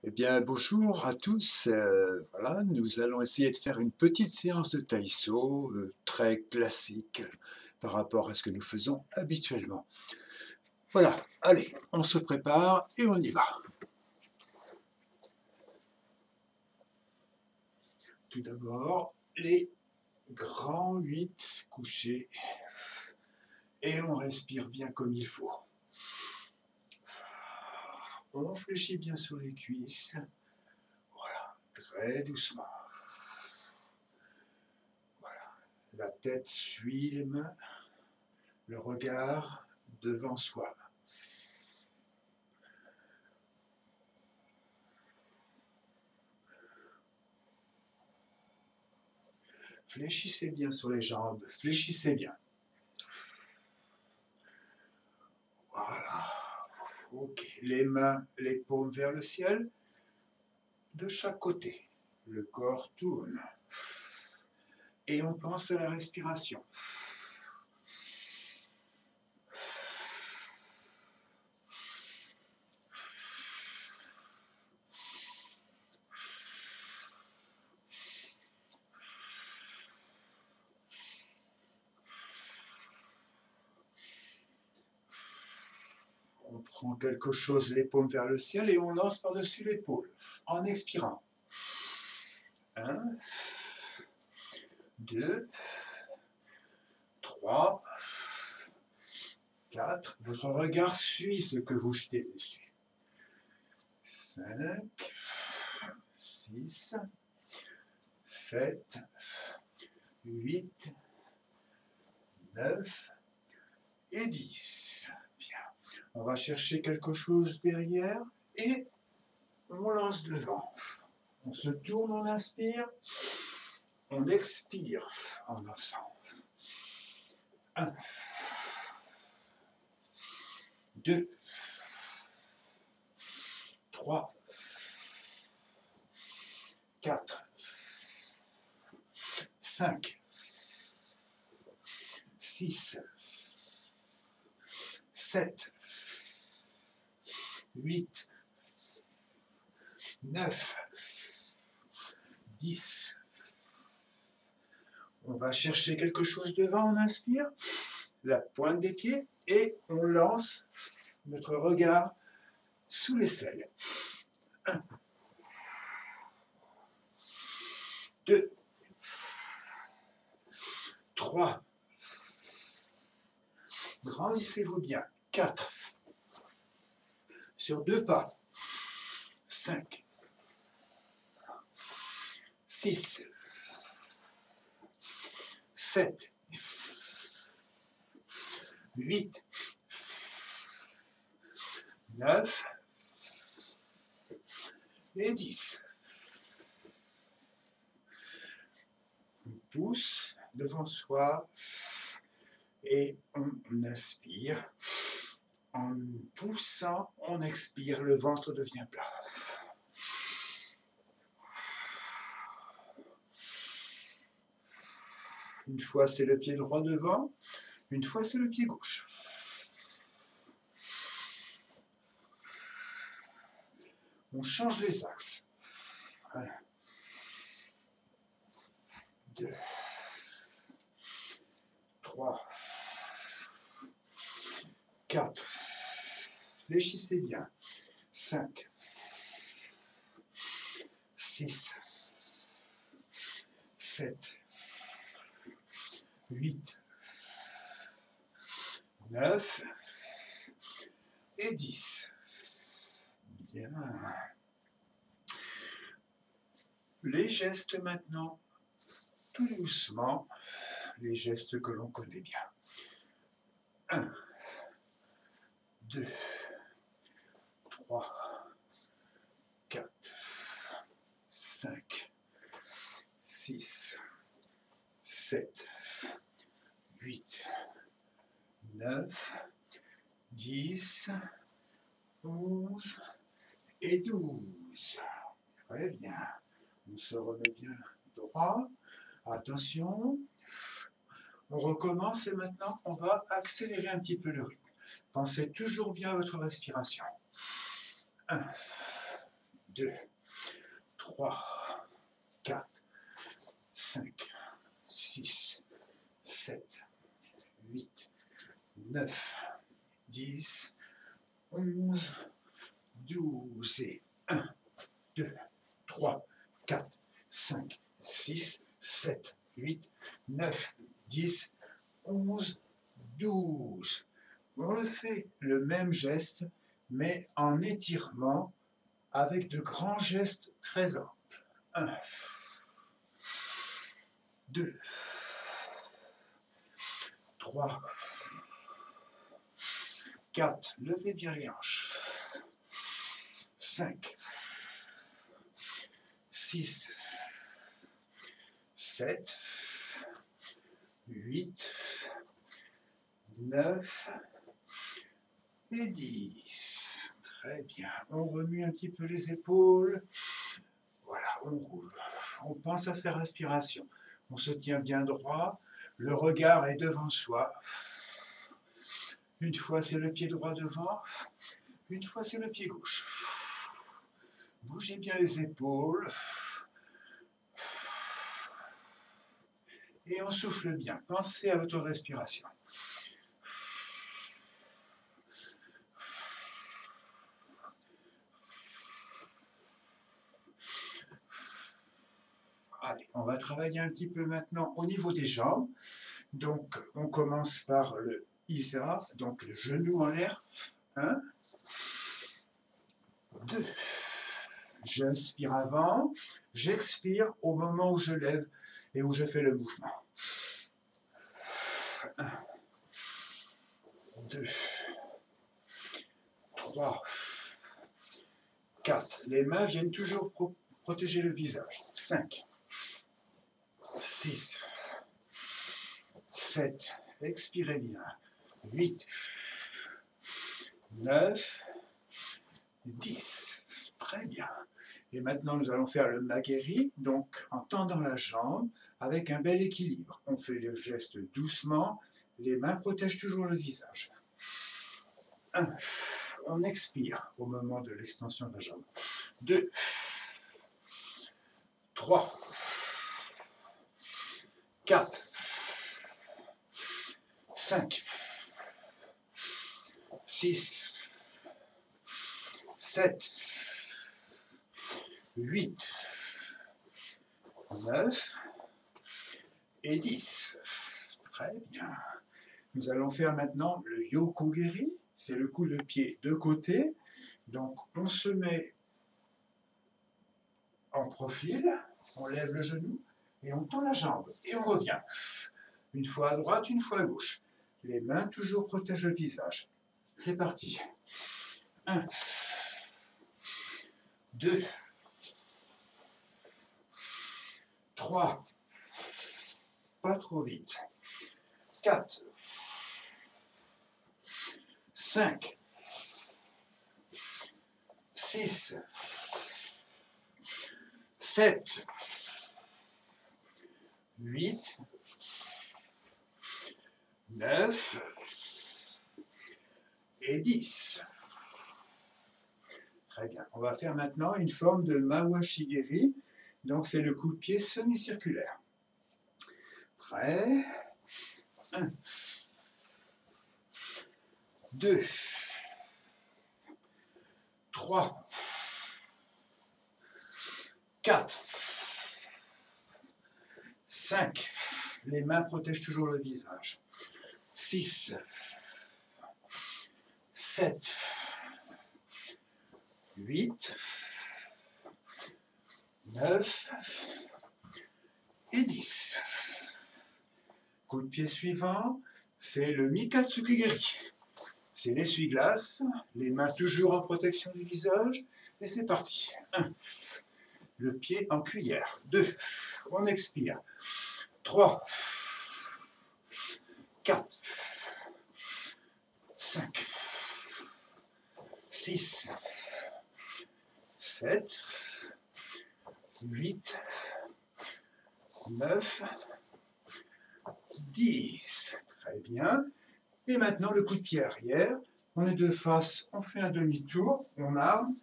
Eh bien, bonjour à tous. Voilà, nous allons essayer de faire une petite séance de taïso, très classique par rapport à ce que nous faisons habituellement. Voilà, allez, on se prépare et on y va. Tout d'abord, les grands 8 couchés et on respire bien comme il faut. On fléchit bien sur les cuisses. Voilà, très doucement. Voilà, la tête suit les mains, le regard devant soi. Fléchissez bien sur les jambes, fléchissez bien. Voilà. Ok, les mains, les paumes vers le ciel, de chaque côté. Le corps tourne. Et on pense à la respiration. On prend quelque chose, les paumes vers le ciel, et on lance par-dessus l'épaule, en expirant. 1, 2, 3, 4. Votre regard suit ce que vous jetez dessus. 5, 6, 7, 8, 9 et 10. Bien. On va chercher quelque chose derrière et on lance devant. On se tourne, on inspire, on expire en lançant. 1, 2, 3, 4, 5, 6, 7, 8, 9, 10. On va chercher quelque chose devant, on inspire, la pointe des pieds, et on lance notre regard sous l'aisselle. 1, 2, 3, grandissez-vous bien, 4, sur 2 pas, 5, 6, 7, 8, 9 et 10. On pousse devant soi et on inspire. En poussant, on expire, le ventre devient plat. Une fois, c'est le pied droit devant, une fois, c'est le pied gauche. On change les axes. 1, 2, 3, 4. Fléchissez bien. 5, 6, 7, 8, 9 et 10. Bien. Les gestes maintenant, tout doucement, les gestes que l'on connaît bien. 1, 2, 3, 4, 5, 6, 7, 8, 9, 10, 11 et 12. Très bien. On se remet bien droit. Attention. On recommence et maintenant on va accélérer un petit peu le rythme. Pensez toujours bien à votre respiration. 1, 2, 3, 4, 5, 6, 7, 8, 9, 10, 11, 12 et 1, 2, 3, 4, 5, 6, 7, 8, 9, 10, 11, 12. On le fait le même geste, mais en étirement avec de grands gestes très amples. 1, 2, 3, 4, levez bien les hanches. 5, 6, 7, 8, 9 et 10. Très bien. On remue un petit peu les épaules. Voilà, on roule. On pense à sa respiration. On se tient bien droit. Le regard est devant soi. Une fois, c'est le pied droit devant. Une fois, c'est le pied gauche. Bougez bien les épaules. Et on souffle bien. Pensez à votre respiration. Allez, on va travailler un petit peu maintenant au niveau des jambes. Donc, on commence par le Isra, donc le genou en l'air. 1, 2. J'inspire avant, j'expire au moment où je lève et où je fais le mouvement. 1, 2, 3, 4. Les mains viennent toujours protéger le visage. 5, 6, 7, expirez bien. 8, 9, 10. Très bien. Et maintenant, nous allons faire le Magheri, donc en tendant la jambe avec un bel équilibre. On fait le geste doucement, les mains protègent toujours le visage. 1. On expire au moment de l'extension de la jambe. 2, 3, 4, 5, 6, 7, 8, 9 et 10. Très bien. Nous allons faire maintenant le Yokogeri. C'est le coup de pied de côté. Donc, on se met en profil, on lève le genou et on tend la jambe. Et on revient. Une fois à droite, une fois à gauche. Les mains toujours protègent le visage. C'est parti. 1, 2, 3, pas trop vite. 4, 5, 6, 7, 8, 9 et 10. Très bien. On va faire maintenant une forme de Mawashigiri. Donc c'est le coup de pied semi-circulaire. Prêt. 1, 2, 3, 4, 5. Les mains protègent toujours le visage. 6, 7, 8, 9 et 10. Coup de pied suivant, c'est le Mikatsukigeri. C'est l'essuie-glace, les mains toujours en protection du visage, et c'est parti. 1, le pied en cuillère. 2, on expire. 3, 4, 5, 6, 7, 8, 9, 10. Très bien. Et maintenant, le coup de pied arrière. On est de face, on fait un demi-tour, on arme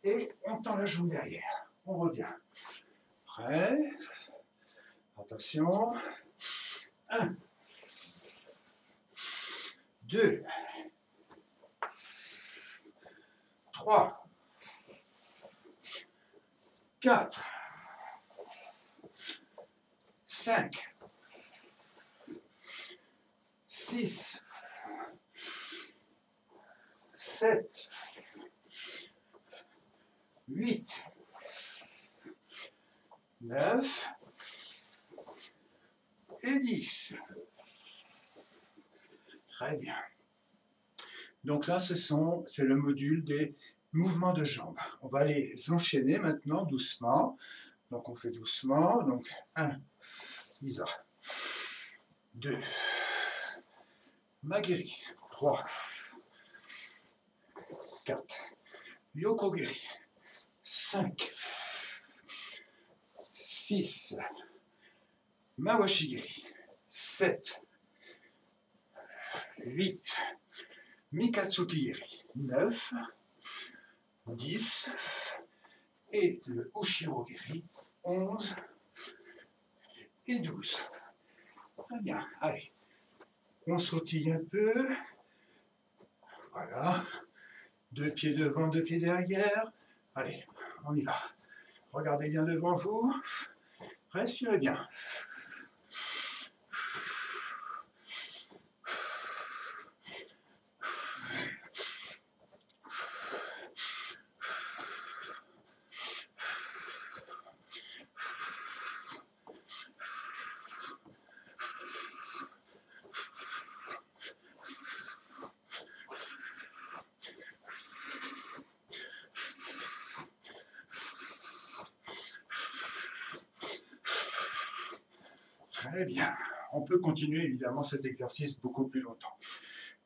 et on tend la jambe derrière. On revient. Prêt? Attention. 1, 2, 3, 4, 5, 6, 7, 8, 9 et 10. Très bien. Donc là, c'est le module des mouvements de jambes. On va les enchaîner maintenant doucement. Donc on fait doucement. Donc 1, Isa. 2, Magiri. 3, 4, Yokogiri. 5, 6, Mawashigiri. 7, 8, Mikatsukigiri. 9, 10, et le Ushirogiri. 11 et 12. Très bien, allez. On sautille un peu. Voilà. 2 pieds devant, 2 pieds derrière. Allez, on y va. Regardez bien devant vous. Respirez bien. Très bien. On peut continuer évidemment cet exercice beaucoup plus longtemps.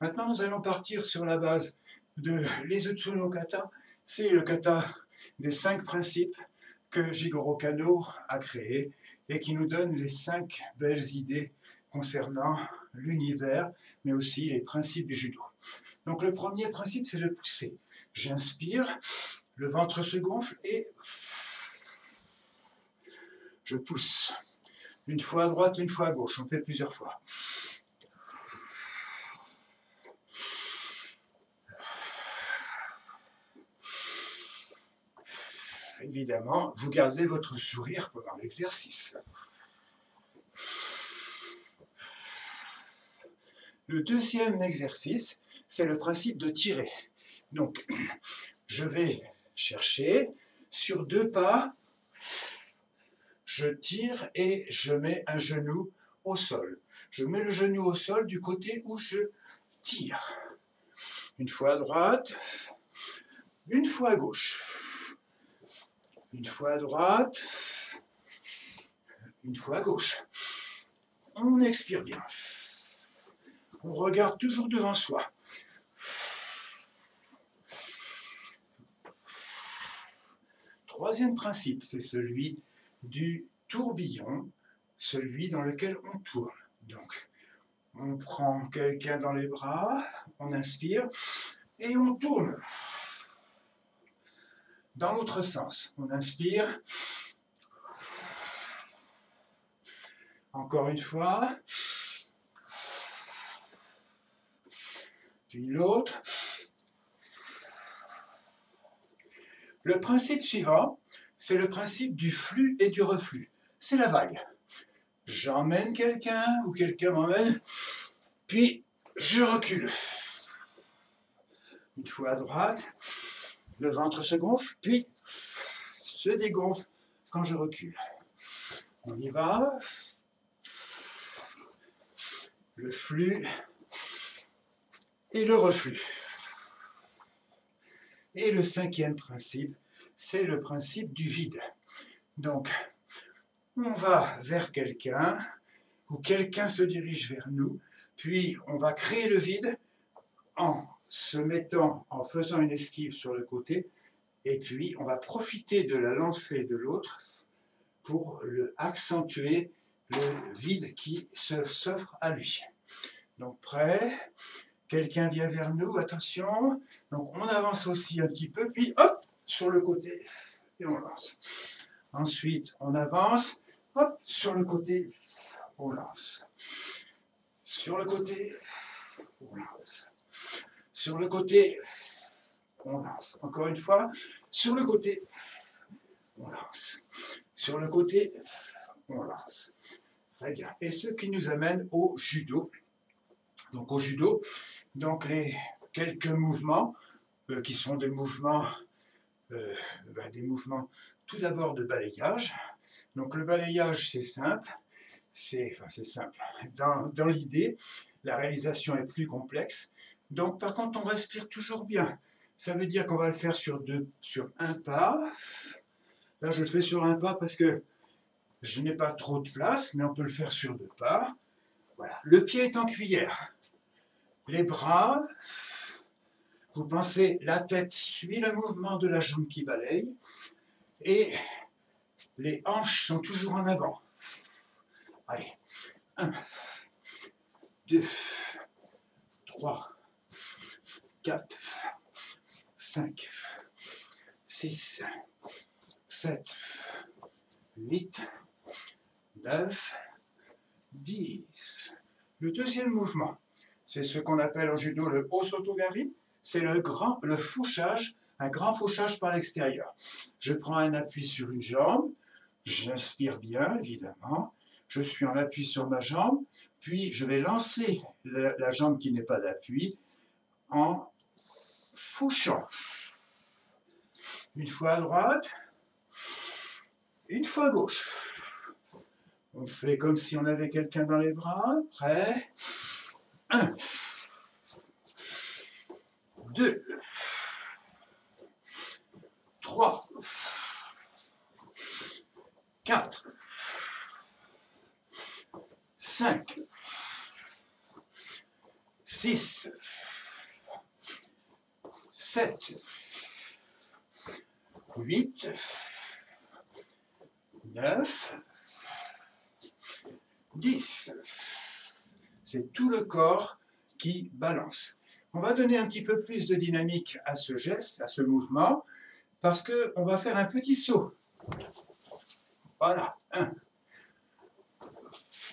Maintenant, nous allons partir sur la base de l'Izutsu no Kata. C'est le kata des 5 principes que Jigoro Kano a créé et qui nous donne les 5 belles idées concernant l'univers, mais aussi les principes du judo. Donc le premier principe, c'est de pousser. J'inspire, le ventre se gonfle et je pousse. Une fois à droite, une fois à gauche. On fait plusieurs fois. Évidemment, vous gardez votre sourire pendant l'exercice. Le deuxième exercice, c'est le principe de tirer. Donc, je vais chercher sur 2 pas, je tire et je mets un genou au sol. Je mets le genou au sol du côté où je tire. Une fois à droite, une fois à gauche. Une fois à droite, une fois à gauche. On expire bien. On regarde toujours devant soi. Troisième principe, c'est celui du tourbillon, celui dans lequel on tourne. Donc, on prend quelqu'un dans les bras, on inspire et on tourne. Dans l'autre sens, on inspire. Encore une fois. Puis l'autre. Le principe suivant, c'est le principe du flux et du reflux. C'est la vague. J'emmène quelqu'un ou quelqu'un m'emmène, puis je recule. Une fois à droite, le ventre se gonfle, puis se dégonfle quand je recule. On y va. Le flux et le reflux. Et le cinquième principe, c'est le principe du vide. Donc, on va vers quelqu'un, ou quelqu'un se dirige vers nous, puis on va créer le vide en faisant une esquive sur le côté, et puis on va profiter de la lancée de l'autre pour accentuer le vide qui s'offre à lui. Donc prêt, quelqu'un vient vers nous, attention, donc on avance aussi un petit peu, puis hop, sur le côté, et on lance. Ensuite, on avance, hop, sur le côté, on lance. Sur le côté, on lance. Sur le côté, on lance. Encore une fois, sur le côté, on lance. Sur le côté, on lance. Très bien. Et ce qui nous amène au judo. Donc au judo, donc les quelques mouvements qui sont des mouvements tout d'abord de balayage. Donc le balayage, c'est simple. C'est simple. Dans l'idée, la réalisation est plus complexe. Donc par contre, on respire toujours bien. Ça veut dire qu'on va le faire sur un pas. Là, je le fais sur un pas parce que je n'ai pas trop de place, mais on peut le faire sur 2 pas. Voilà. Le pied est en cuillère. Les bras, vous pensez, la tête suit le mouvement de la jambe qui balaye et les hanches sont toujours en avant. Allez, 1, 2, 3, 4, 5, 6, 7, 8, 9, 10. Le deuxième mouvement, c'est ce qu'on appelle en judo le osotogari, c'est le fauchage, un grand fauchage par l'extérieur. Je prends un appui sur une jambe, j'inspire bien évidemment, je suis en appui sur ma jambe, puis je vais lancer la jambe qui n'est pas d'appui en fauchant. Une fois à droite, une fois à gauche. On fait comme si on avait quelqu'un dans les bras. Prêt? 1, 2, 3, 4, 5, 6, 7, 8, 9, 10. C'est tout le corps qui balance. On va donner un petit peu plus de dynamique à ce geste, à ce mouvement, parce qu'on va faire un petit saut. Voilà. 1,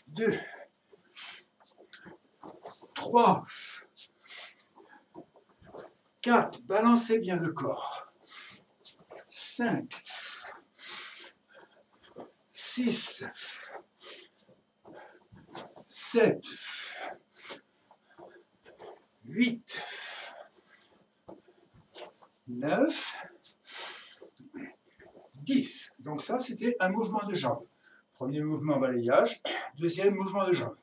2, 3, 4. Balancez bien le corps. 5, 6, 7, 8, 9, 10. Donc ça, c'était un mouvement de jambe. Premier mouvement, balayage. Deuxième mouvement de jambe.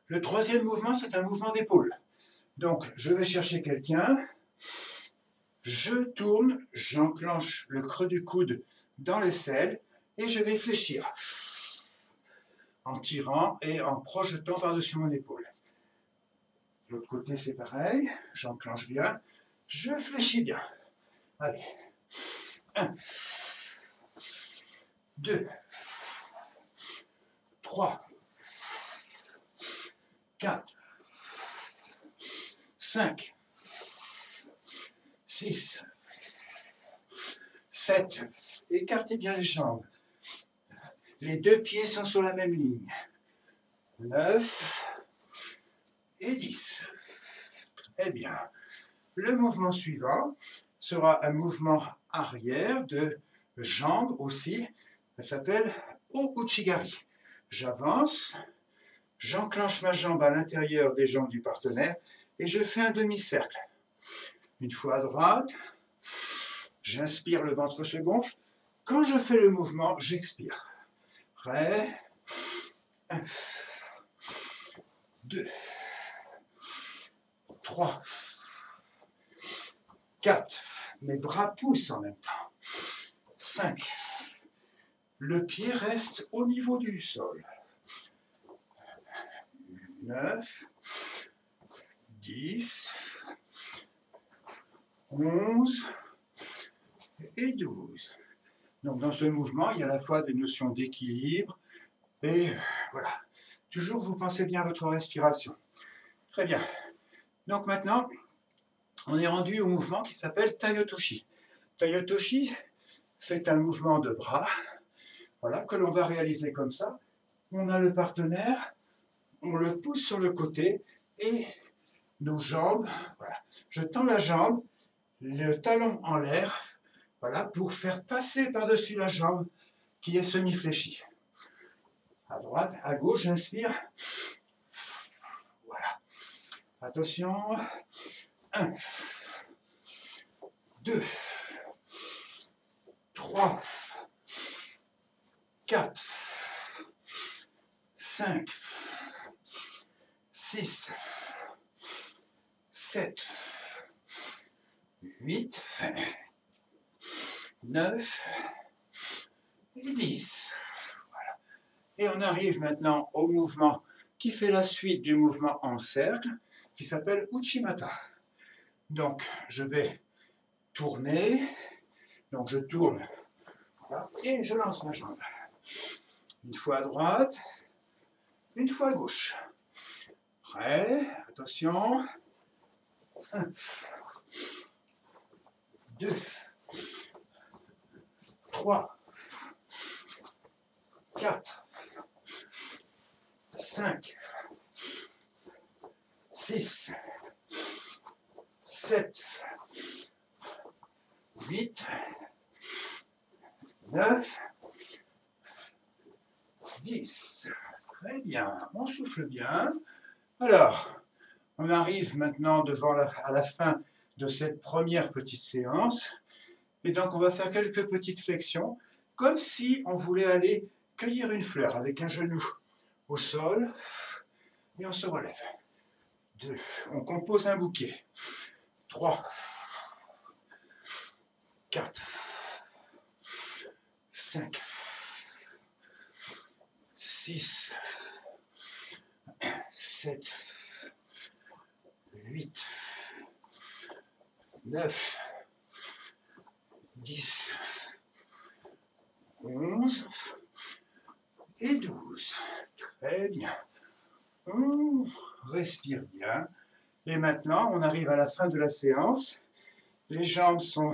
Le troisième mouvement, c'est un mouvement d'épaule. Donc, je vais chercher quelqu'un. Je tourne, j'enclenche le creux du coude dans l'aisselle et je vais fléchir. En tirant et en projetant par-dessus mon épaule. De l'autre côté, c'est pareil. J'enclenche bien. Je fléchis bien. Allez. 1, 2, 3, 4, 5, 6, 7. Écartez bien les jambes. Les 2 pieds sont sur la même ligne. 9 et 10. Très bien. Le mouvement suivant sera un mouvement arrière de jambes aussi. Ça s'appelle O-Uchigari. J'avance, j'enclenche ma jambe à l'intérieur des jambes du partenaire et je fais un demi-cercle. Une fois à droite, j'inspire, le ventre se gonfle. Quand je fais le mouvement, j'expire. Prêt? 1, 2, 3, 4. Mes bras poussent en même temps. 5. Le pied reste au niveau du sol. 9, 10, 11 et 12. Donc dans ce mouvement, il y a à la fois des notions d'équilibre et voilà. Toujours vous pensez bien à votre respiration. Très bien. Donc maintenant, on est rendu au mouvement qui s'appelle Tai Otoshi. Tayotoshi, c'est un mouvement de bras, voilà, que l'on va réaliser comme ça. On a le partenaire, on le pousse sur le côté et nos jambes, voilà. Je tends la jambe, le talon en l'air, voilà, pour faire passer par-dessus la jambe qui est semi-fléchie. À droite, à gauche, j'inspire. Voilà. Attention. 1, 2, 3, 4, 5, 6, 7, 8, 9 et 10. Voilà. Et on arrive maintenant au mouvement qui fait la suite du mouvement en cercle, qui s'appelle Uchimata. Donc, je vais tourner. Donc, je tourne. Voilà, et je lance ma jambe. Une fois à droite, une fois à gauche. Prêt, attention. 1, 2, 3, 4, 5, 6, 7, 8, 9, 10. Très bien, on souffle bien. Alors, on arrive maintenant à la fin de cette première petite séance. Et donc, on va faire quelques petites flexions, comme si on voulait aller cueillir une fleur avec un genou au sol. Et on se relève. 2, on compose un bouquet. 3, 4, 5, 6, 7, 8, 9, 10, 11 et 12. Très bien. On respire bien. Et maintenant, on arrive à la fin de la séance. Les jambes sont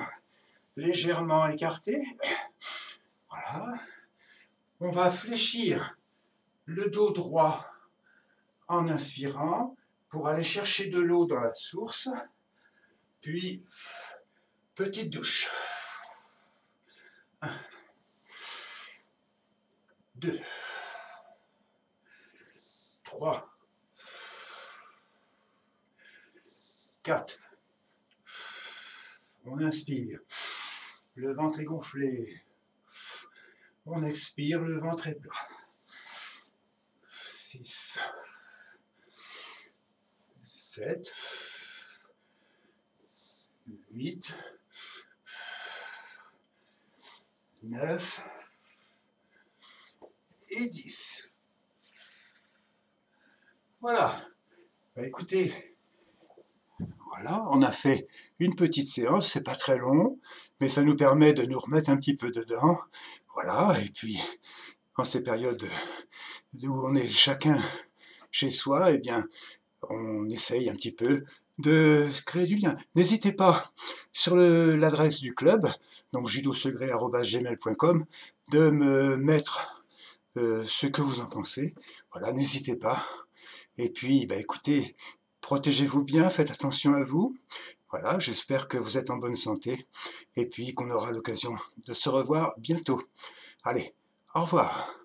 légèrement écartées. Voilà. On va fléchir le dos droit en inspirant pour aller chercher de l'eau dans la source. Puis, petite douche. 1, 2, 3, 4. On inspire, le ventre est gonflé. On expire, le ventre est plat. 6, 7, 8, 9 et 10. Voilà. Bah, écoutez, voilà, on a fait une petite séance, c'est pas très long, mais ça nous permet de nous remettre un petit peu dedans. Voilà, et puis en ces périodes où on est chacun chez soi, eh bien, on essaye un petit peu de créer du lien. N'hésitez pas sur l'adresse du club, donc judosegré@gmail.com, de me mettre ce que vous en pensez. Voilà, n'hésitez pas. Et puis, bah, écoutez, protégez-vous bien, faites attention à vous. Voilà, j'espère que vous êtes en bonne santé et puis qu'on aura l'occasion de se revoir bientôt. Allez, au revoir.